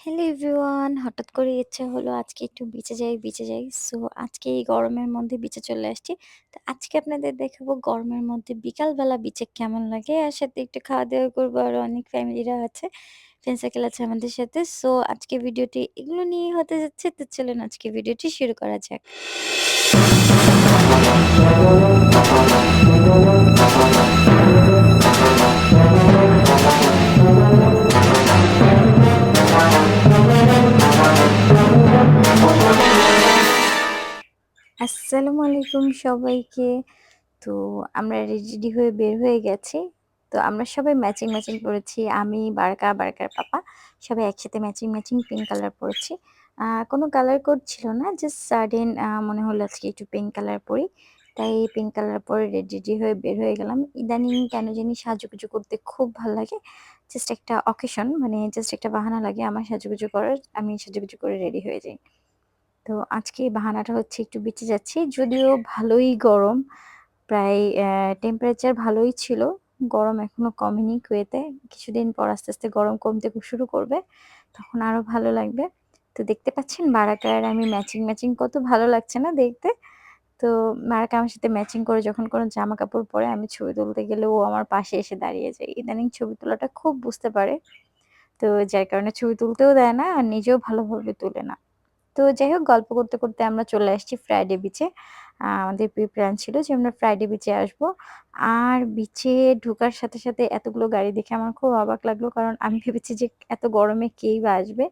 Hello everyone! হঠাৎ করে ইচ্ছা হলো আজকে একটু বিচে যাই। সো আজকে এই গরমের মধ্যে বিচে চলে আসছি। তো আজকে আপনাদের দেখাবো গরমের মধ্যে বিকালবেলা বিচে কেমন লাগে। আর সাথে একটু খাওয়া-দাওয়া করবো। আরো অনেক ফ্যামিলিরা আছে, ফ্রেন্ড সার্কেল আছে আমাদের সাথে। সো আজকে ভিডিওটি এগুলো নিয়েই হতে যাচ্ছে। তো চলুন আজকে ভিডিওটি শুরু করা যাক। আসসালামু আলাইকুম সবাইকে। তো আমরা রেডি হয়ে বের হয়ে গেছি। তো আমরা সবাই ম্যাচিং পড়েছি। আমি, বারকার পাপা সবাই একসাথে ম্যাচিং পিঙ্ক কালার পড়েছি। কোনো কালার কোড ছিল না। জাস্ট সাডেন মনে হলো আজকে একটু পিঙ্ক কালার পড়ি। তাই পিঙ্ক কালার পরে রেডি হয়ে বের হয়ে গেলাম। ইদানিং কেন জানি সাজুগুজু করতে খুব ভাল লাগে। জাস্ট একটা অকেশন মানে জাস্ট একটা বাহানা লাগে আমার সাজুগুজু করার। আমি সাজুগুজু করে রেডি হয়ে যাই। তো আজকে বাহানাটা হচ্ছে একটু বিচে যাচ্ছি। যদিও ভালোই গরম। প্রায় টেম্পারেচার ভালোই ছিল। গরম এখনো কমেনি কুয়েতে। কিছুদিন পর আস্তে গরম কমতে শুরু করবে। তখন আরো ভালো লাগবে। তো দেখতে পাচ্ছেন বারাকা আর আমি ম্যাচিং কত ভালো লাগছে না দেখতে? তো বারাকা আমার সাথে ম্যাচিং করে যখন কোনো জামাকাপড় পরে আমি ছবি তুলতে গেলে ও আমার পাশে এসে দাঁড়িয়ে যায়। ইদানিং ছবি তোলাটা খুব বুঝতে পারে। তো যার কারণে ছবি তুলতেও দেয় না আর নিজেও ভালোভাবে তোলে না। তো যাই হোক গল্প করতে আমরা চলে আসছি ফ্রাইডে বিচে। আমাদের প্ল্যান ছিল যে আমরা ফ্রাইডে বিচে আসবো। আর বিচে ঢোকার সাথে এতগুলো গাড়ি দেখে আমার খুব অবাক লাগলো। কারণ আমি ভেবেছি যে এত গরমে কেই বা আসবে।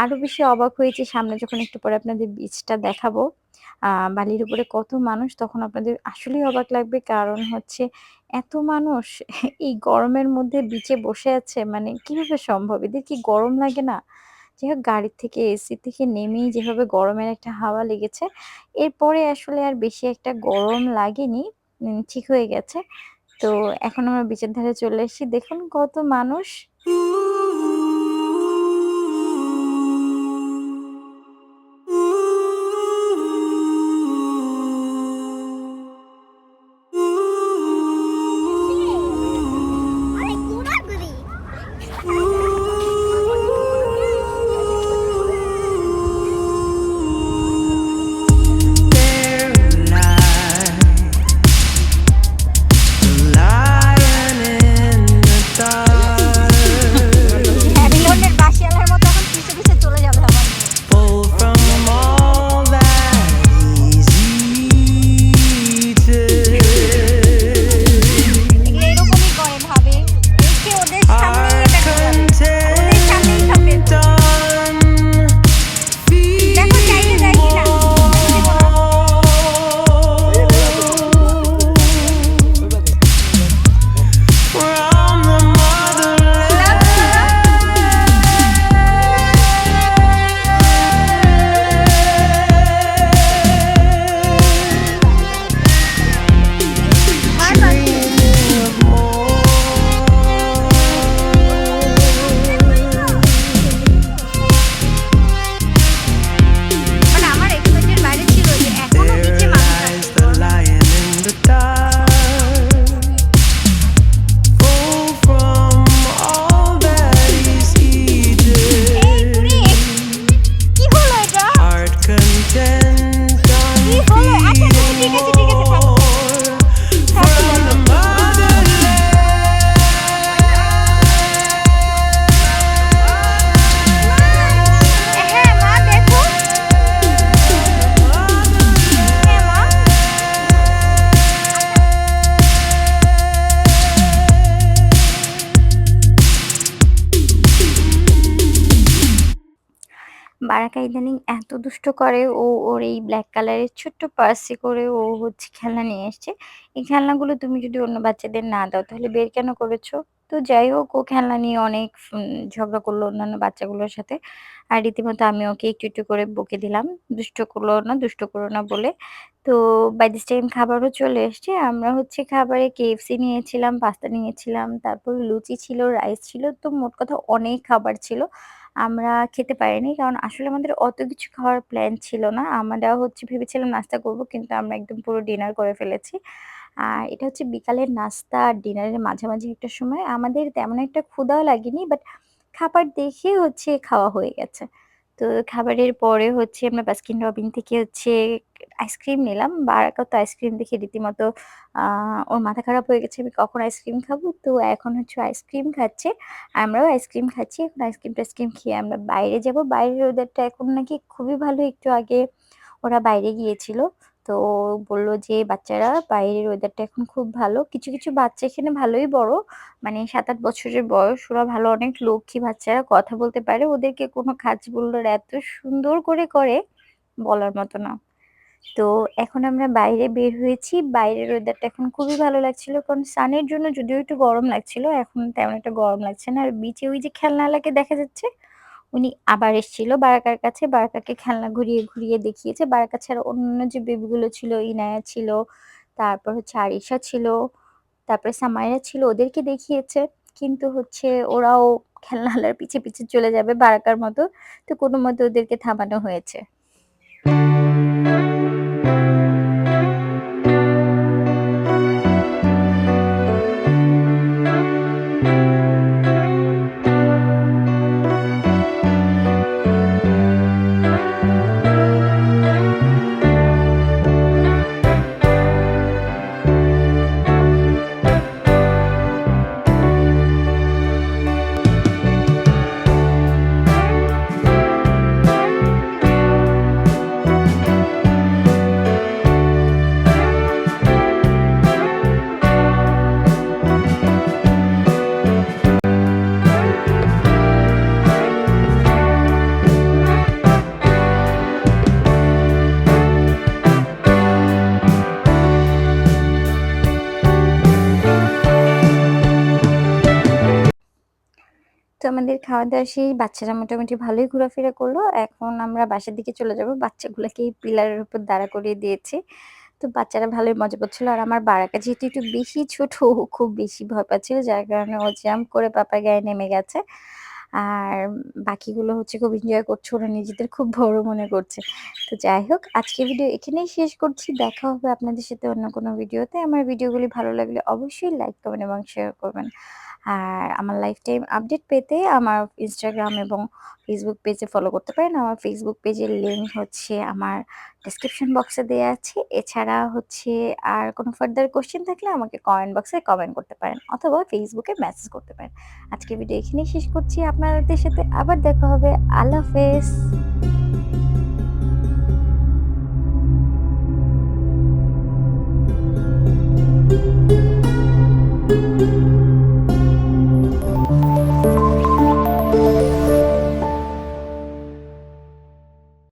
আরো বেশি অবাক হয়েছি সামনে যখন একটু পরে আপনাদের বিচটা দেখাবো। বালির উপরে কত মানুষ তখন আপনাদের আসলেই অবাক লাগবে। কারণ হচ্ছে এত মানুষ এই গরমের মধ্যে বিচে বসে আছে মানে কিভাবে সম্ভব? এদের কি গরম লাগে না? যাই হোক গাড়ি থেকে এসি থেকে নেমেই যেভাবে গরমের একটা হাওয়া লেগেছে, এরপরে আসলে আর বেশি একটা গরম লাগেনি। ঠিক হয়ে গেছে। তো এখন আমরা বিচের ধারে চলে এসেছি। দেখুন কত মানুষ। ব্যাবিলনের বাঁশিয়ালার মতো এখন পিছে চলে যাবে আমার মেয়ে। এগুলো এরকমই করে ভাবে। এসে ওদের সামনেই এটা করে। ওদের সামনেই সব বের করে। দেখো চাইলে যায় কিনা? আমি দিব না। লাভ করো। আর পাচ্ছি না। মানে আমার এক্সপেক্টের বাইরে ছিল যে এখনো বিচে মানুষ আছে গরমের মধ্যে। এই বুড়ি কি হলো এটা? কি হলো? আচ্ছা ঠিক আছে থাকো। থাকো যাই হোক। হ্যাঁ মা দেখো। হ্যাঁ মা। বারাকা ইদানিং এত দুষ্ট করে ওর এই ব্ল্যাক কালারের ছোট্ট পার্সে করে ও হচ্ছে খেলনা নিয়ে এসছে। এই খেলনাগুলো তুমি যদি অন্য বাচ্চাদের না দাও তাহলে বের কেন করেছো? তো যাই হোক ও খেলনা নিয়ে অনেক ঝগড়া করলো অন্যান্য বাচ্চাগুলোর সাথে। আর রীতিমতো আমি ওকে একটু করে বকে দিলাম। দুষ্ট করো না বলে। তো বাই দিস টাইম খাবারও চলে এসছে। আমরা হচ্ছে খাবারে KFC নিয়েছিলাম, পাস্তা নিয়েছিলাম, তারপর লুচি ছিল, রাইস ছিল। তো মোট কথা অনেক খাবার ছিল। আমরা খেতে পারিনি। কারণ আসলে আমাদের অত কিছু খাওয়ার প্ল্যান ছিল না। আমরা হচ্ছে ভেবেছিলাম নাস্তা করব কিন্তু আমরা একদম পুরো ডিনার করে ফেলেছি। আর এটা হচ্ছে বিকালের নাস্তা আর ডিনারের মাঝামাঝি একটা সময়। আমাদের তেমন একটা ক্ষুধাও লাগেনি। বাট খাবার দেখে হচ্ছে খাওয়া হয়ে গেছে। তো খাবারের পরে হচ্ছে আমরা বাস্কিন রবিন থেকে হচ্ছে আইসক্রিম নিলাম। বারাকা তো আইসক্রিম দেখে রীতিমতো আ ওর মাথা খারাপ হয়ে গেছে আমি কখন আইসক্রিম খাবো। তো এখন হচ্ছে আইসক্রিম খাচ্ছে। আমরাও আইসক্রিম খাচ্ছি। এখন আইসক্রিম-টাইসক্রিম খেয়ে আমরা বাইরে যাবো। বাইরের ওয়েদারটা এখন নাকি খুবই ভালো। একটু আগে ওরা বাইরে গিয়েছিল। তো বলল যে, "বাচ্চারা বাইরের ওয়েদারটা এখন খুব ভালো।" কিছু, কিছু বাচ্চা এখানে ভালোই বড়। মানে ৭-৮ বছরের বয়স। ওরা ভালো অনেক লক্ষ্মী বাচ্চারা কথা বলতে পারে। ওদেরকে কোনো কাজ বললে এত সুন্দর করে বলার মতো না। তো এখন আমরা বাইরে বের হয়েছি। বাইরের ওয়েদারটা এখন খুবই ভালো লাগছিল। কারণ সানের জন্য যদিও একটু গরম লাগছিল, এখন তেমন একটা গরম লাগছে না। আর বিচে ওই যে খেলনাগুলাকে দেখা যাচ্ছে, উনি আবার এসেছিল বারাকার কাছে। বারাকাকে খেলনা ঘুরিয়ে দেখিয়েছে। বারাকা ছাড়া অন্য যে বেবিগুলো ছিল, ইনায়া ছিল, তারপর হচ্ছে আরিশা ছিল, তারপরে সামাইরা ছিল, ওদেরকে দেখিয়েছে। কিন্তু হচ্ছে ওরাও খেলনাওয়ালার পিছে চলে যাবে বারাকার মতো। তো কোনমতে ওদেরকে থামানো হয়েছে। তো আমাদের খাওয়া-দাওয়া শেষ। বাচ্চারা মোটামুটি ভালোই ঘোরাফেরা করলো। এখন আমরা বাসার দিকে চলে যাবো। বাচ্চাগুলাকে এই পিলারের উপর দাঁড়া করিয়ে দিয়েছি। তো বাচ্চারা ভালোই মজা করছিল। আর আমার বারাকা যেহেতু একটু বেশি ছোট, ও খুব বেশি ভয় পাচ্ছিল। যার কারণে ও জাম্প করে পাপার গায়ে নেমে গেছে। আর বাকিগুলো হচ্ছে খুব এনজয় করছে। ওরা নিজেদের খুব বড় মনে করছে। তো যাই হোক, আজকের ভিডিও এখানেই শেষ করছি। দেখা হবে আপনাদের সাথে অন্য কোনো ভিডিওতে। আমার ভিডিওগুলি ভালো লাগলে অবশ্যই লাইক, কমেন্ট এবং শেয়ার করবেন। আর আমার লাইফ টাইম আপডেট পেতে আমার Instagram এবং Facebook পেজে ফলো করতে পারেন। আমার Facebook পেজের লিংক হচ্ছে আমার ডেসক্রিপশন বক্সে দেয়া আছে। এছাড়া হচ্ছে আর কোনো ফার্দার কোয়েশ্চেন থাকলে আমাকে কমেন্ট বক্সে কমেন্ট করতে পারেন অথবা Facebook এ মেসেজ করতে পারেন। আজকের ভিডিও এখানেই শেষ করছি। আপনাদের সাথে আবার দেখা হবে। আল্লাহ হাফেজ।